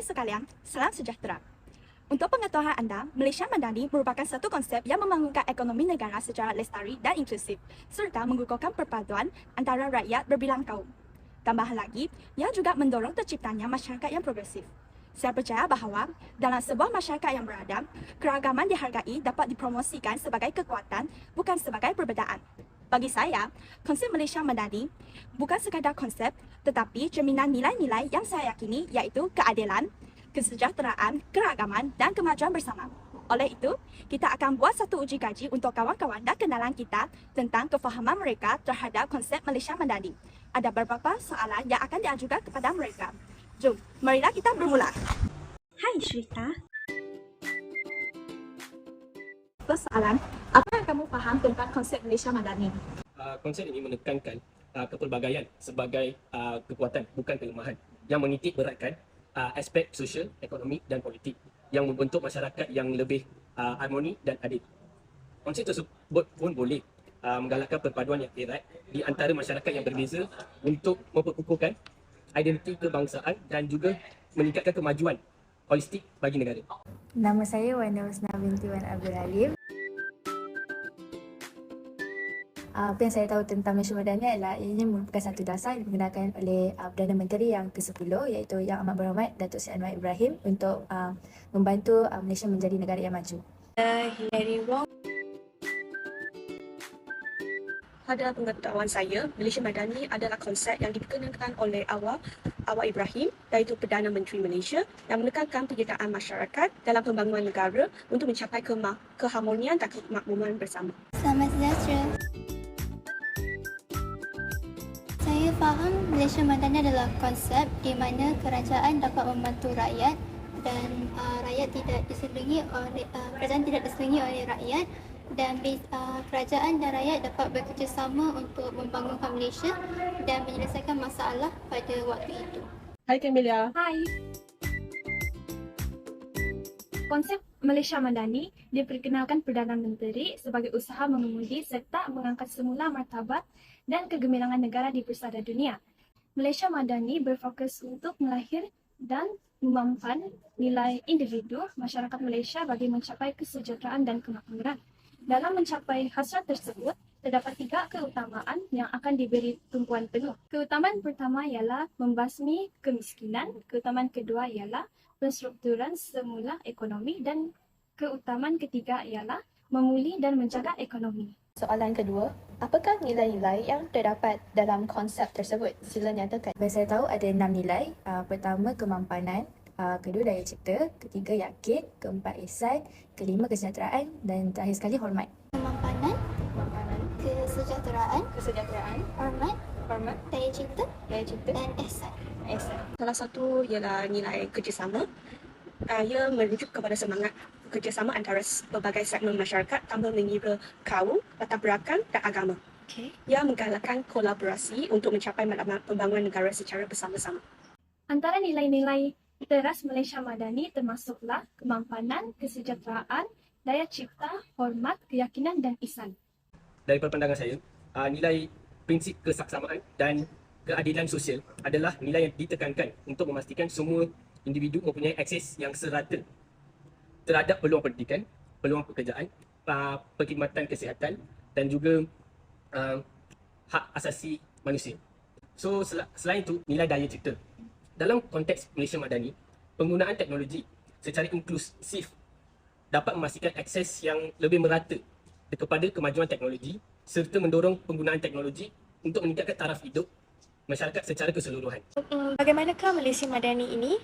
sekalian, salam sejahtera. Untuk pengetahuan anda, Malaysia Madani merupakan satu konsep yang membangunkan ekonomi negara secara lestari dan inklusif, serta mengukuhkan perpaduan antara rakyat berbilang kaum. Tambahan lagi, ia juga mendorong terciptanya masyarakat yang progresif. Saya percaya bahawa dalam sebuah masyarakat yang beradab, keragaman dihargai dapat dipromosikan sebagai kekuatan, bukan sebagai perbezaan. Bagi saya, konsep Malaysia Madani bukan sekadar konsep, tetapi cerminan nilai-nilai yang saya yakini iaitu keadilan, kesejahteraan, keragaman dan kemajuan bersama. Oleh itu, kita akan buat satu uji kaji untuk kawan-kawan dan kenalan kita tentang kefahaman mereka terhadap konsep Malaysia Madani. Ada beberapa soalan yang akan diajukan kepada mereka. Jom, marilah kita bermula. Hai Shrita. First soalan, apa yang kamu faham tentang konsep Malaysia Madani? Konsep ini menekankan kepelbagaian sebagai kekuatan, bukan kelemahan, yang menitik beratkan aspek sosial, ekonomi dan politik yang membentuk masyarakat yang lebih harmoni dan adil. Konsep tersebut pun boleh menggalakkan perpaduan yang erat di antara masyarakat yang berbeza untuk memperkukuhkan identiti kebangsaan dan juga meningkatkan kemajuan holistik bagi negara. Nama saya Wanda Husna binti Wan Abdul Halim. Apa yang saya tahu tentang Malaysia Madani adalah ianya merupakan satu dasar yang digunakan oleh Perdana Menteri yang ke-10 iaitu Yang Amat Berhormat Datuk Seri Anwar Ibrahim untuk membantu Malaysia menjadi negara yang maju. Hilary Wong. Pada pengetahuan saya, Malaysia Madani adalah konsep yang diperkenalkan oleh Anwar Ibrahim, iaitu Perdana Menteri Malaysia, yang menekankan penyertaan masyarakat dalam pembangunan negara untuk mencapai keharmonian dan kemakmuran bersama. Selamat sejahtera. Saya faham Malaysia Madani adalah konsep di mana kerajaan dapat membantu rakyat dan rakyat tidak diselimuti oleh kerajaan tidak diselimuti oleh rakyat dan kerajaan dan rakyat dapat bekerjasama untuk membangunkan Malaysia dan menyelesaikan masalah pada waktu itu. Hai Camelia. Hai. Konsep Malaysia Madani diperkenalkan Perdana Menteri sebagai usaha mengemudi serta mengangkat semula martabat dan kegemilangan negara di persada dunia. Malaysia Madani berfokus untuk melahir dan mengembangkan nilai individu masyarakat Malaysia bagi mencapai kesejahteraan dan kemakmuran. Dalam mencapai hasrat tersebut, terdapat 3 keutamaan yang akan diberi tumpuan penuh. Keutamaan pertama ialah membasmi kemiskinan, keutamaan kedua ialah penstrukturan semula ekonomi dan keutamaan ketiga ialah memulih dan menjaga ekonomi. Soalan kedua, apakah nilai-nilai yang terdapat dalam konsep tersebut? Sila nyatakan. Apa saya tahu ada 6 nilai. Pertama, kemampanan. Kedua, daya cipta. Ketiga, yakin. Keempat, ihsan. Kelima, kesejahteraan. Dan terakhir sekali, hormat. Kemampanan, kesejahteraan, hormat, daya cipta dan ihsan. Salah satu ialah nilai kerjasama. Ia merujuk kepada semangat kerjasama antara pelbagai segmen masyarakat tanpa mengira kaum, latar belakang dan agama. Ia menggalakkan kolaborasi untuk mencapai matlamat pembangunan negara secara bersama-sama. Antara nilai-nilai teras Malaysia Madani termasuklah kemampanan, kesejahteraan, daya cipta, hormat, keyakinan dan ihsan. Daripada pandangan saya, nilai prinsip kesaksamaan dan keadilan sosial adalah nilai yang ditekankan untuk memastikan semua individu mempunyai akses yang serata terhadap peluang pendidikan, peluang pekerjaan, perkhidmatan kesihatan dan juga hak asasi manusia. So selain itu, nilai daya cipta. Dalam konteks Malaysia Madani, penggunaan teknologi secara inklusif dapat memastikan akses yang lebih merata kepada kemajuan teknologi serta mendorong penggunaan teknologi untuk meningkatkan taraf hidup masyarakat secara keseluruhan. Bagaimanakah Malaysia Madani ini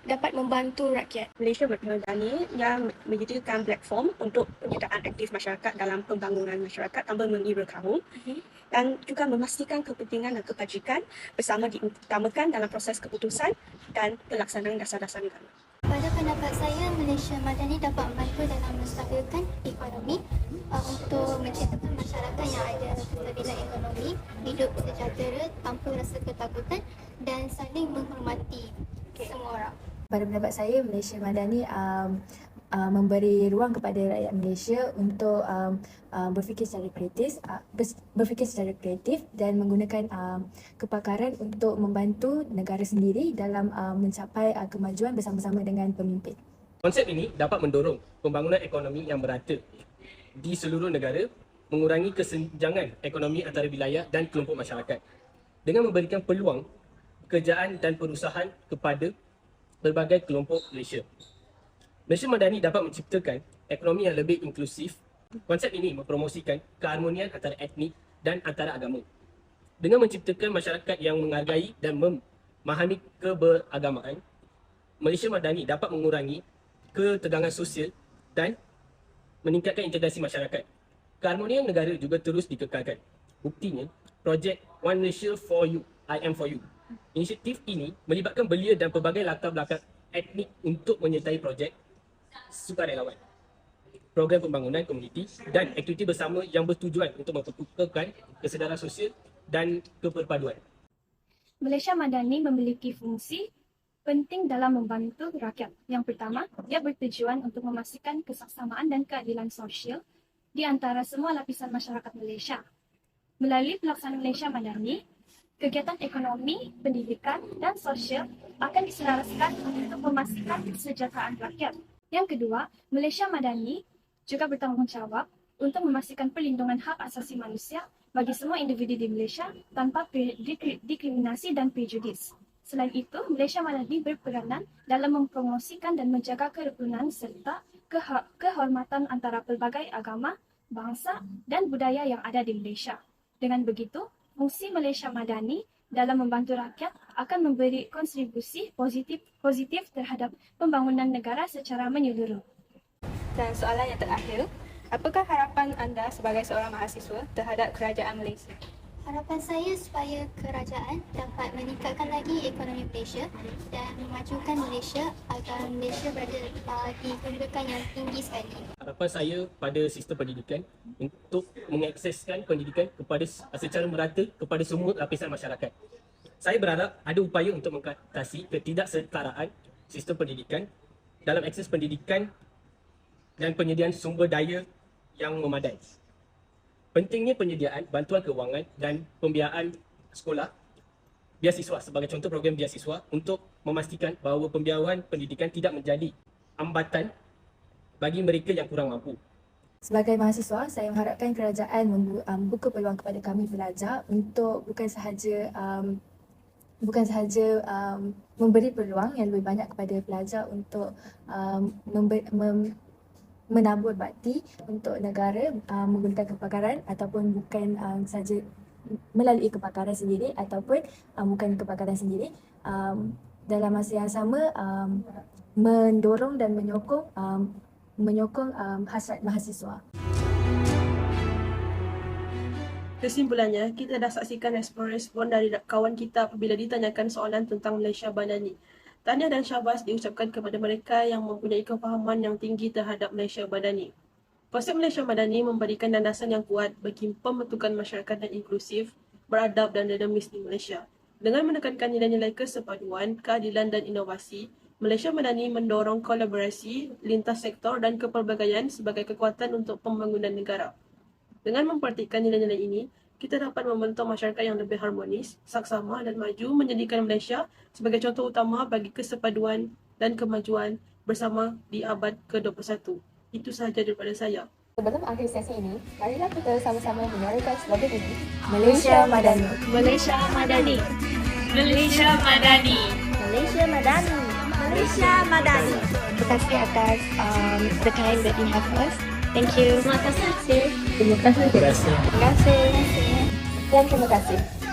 dapat membantu rakyat? Malaysia Madani yang menyediakan platform untuk penyertaan aktif masyarakat dalam pembangunan masyarakat tanpa mengira kaum dan juga memastikan kepentingan dan kebajikan bersama diutamakan dalam proses keputusan dan pelaksanaan dasar-dasar negara. Pada pendapat saya, Malaysia Madani dapat membantu dalam menstabilkan ekonomi untuk menciptakan masyarakat yang ada kestabilan ekonomi, hidup sejahtera tanpa rasa ketakutan dan saling menghormati semua orang. Pada pendapat saya, Malaysia Madani memberi ruang kepada rakyat Malaysia untuk berfikir secara kreatif dan menggunakan kepakaran untuk membantu negara sendiri dalam mencapai kemajuan bersama-sama dengan pemimpin. Konsep ini dapat mendorong pembangunan ekonomi yang merata di seluruh negara, mengurangi kesenjangan ekonomi antara wilayah dan kelompok masyarakat dengan memberikan peluang pekerjaan dan perusahaan kepada berbagai kelompok Malaysia. Malaysia Madani dapat menciptakan ekonomi yang lebih inklusif. Konsep ini mempromosikan keharmonian antara etnik dan antara agama. Dengan menciptakan masyarakat yang menghargai dan memahami keberagamaan, Malaysia Madani dapat mengurangi ketegangan sosial dan meningkatkan integrasi masyarakat. Keharmonian negara juga terus dikekalkan. Buktinya, projek One Malaysia for You, I Am for You. Inisiatif ini melibatkan belia dan pelbagai latar belakang etnik untuk menyertai projek sukarelawan, program pembangunan komuniti dan aktiviti bersama yang bertujuan untuk memperkukuhkan kesedaran sosial dan keperpaduan. Malaysia Madani memiliki fungsi penting dalam membantu rakyat. Yang pertama, ia bertujuan untuk memastikan kesaksamaan dan keadilan sosial di antara semua lapisan masyarakat Malaysia. Melalui pelaksanaan Malaysia Madani, kegiatan ekonomi, pendidikan dan sosial akan diselaraskan untuk memastikan kesejahteraan rakyat. Yang kedua, Malaysia Madani juga bertanggungjawab untuk memastikan perlindungan hak asasi manusia bagi semua individu di Malaysia tanpa diskriminasi dan prejudis. Selain itu, Malaysia Madani berperanan dalam mempromosikan dan menjaga kerukunan serta kehormatan antara pelbagai agama, bangsa dan budaya yang ada di Malaysia. Dengan begitu, fungsi Malaysia Madani dalam membantu rakyat akan memberi kontribusi positif terhadap pembangunan negara secara menyeluruh. Dan soalan yang terakhir, apakah harapan anda sebagai seorang mahasiswa terhadap kerajaan Malaysia? Harapan saya supaya kerajaan dapat meningkatkan lagi ekonomi Malaysia dan memajukan Malaysia agar Malaysia berada di kedudukan yang tinggi sekali. Harapan saya pada sistem pendidikan untuk mengakseskan pendidikan kepada secara merata kepada semua lapisan masyarakat. Saya berharap ada upaya untuk mengatasi ketidaksetaraan sistem pendidikan dalam akses pendidikan dan penyediaan sumber daya yang memadai. Pentingnya penyediaan bantuan kewangan dan pembiayaan sekolah biasiswa sebagai contoh program biasiswa untuk memastikan bahawa pembiayaan pendidikan tidak menjadi hambatan bagi mereka yang kurang mampu. Sebagai mahasiswa, saya mengharapkan kerajaan membuka peluang kepada kami pelajar untuk bukan sahaja memberi peluang yang lebih banyak kepada pelajar untuk menabur bakti untuk negara menggunakan kepakaran ataupun bukan sahaja melalui kepakaran sendiri ataupun bukan kepakaran sendiri, dalam masa yang sama mendorong dan menyokong hasrat mahasiswa. Kesimpulannya, kita dah saksikan respon dari kawan kita apabila ditanyakan soalan tentang Malaysia Madani. Tahniah dan syabas diucapkan kepada mereka yang mempunyai kefahaman yang tinggi terhadap Malaysia Madani. Konsep Malaysia Madani memberikan landasan yang kuat bagi pembentukan masyarakat yang inklusif, beradab dan dinamis di Malaysia. Dengan menekankan nilai-nilai kesepaduan, keadilan dan inovasi, Malaysia Madani mendorong kolaborasi lintas sektor dan kepelbagaian sebagai kekuatan untuk pembangunan negara. Dengan memperhatikan nilai-nilai ini, kita dapat membentuk masyarakat yang lebih harmonis, saksama dan maju, menjadikan Malaysia sebagai contoh utama bagi kesepaduan dan kemajuan bersama di abad ke-21. Itu sahaja daripada saya. Sebelum akhir sesi ini, marilah kita sama-sama menyuarakan slogan ini. Malaysia Madani. Malaysia Madani. Malaysia Madani. Malaysia Madani. Malaysia Madani. Terima kasih atas the time that you have us. Thank you. Terima kasih. Terima kasih. Terima kasih. Dan terima kasih.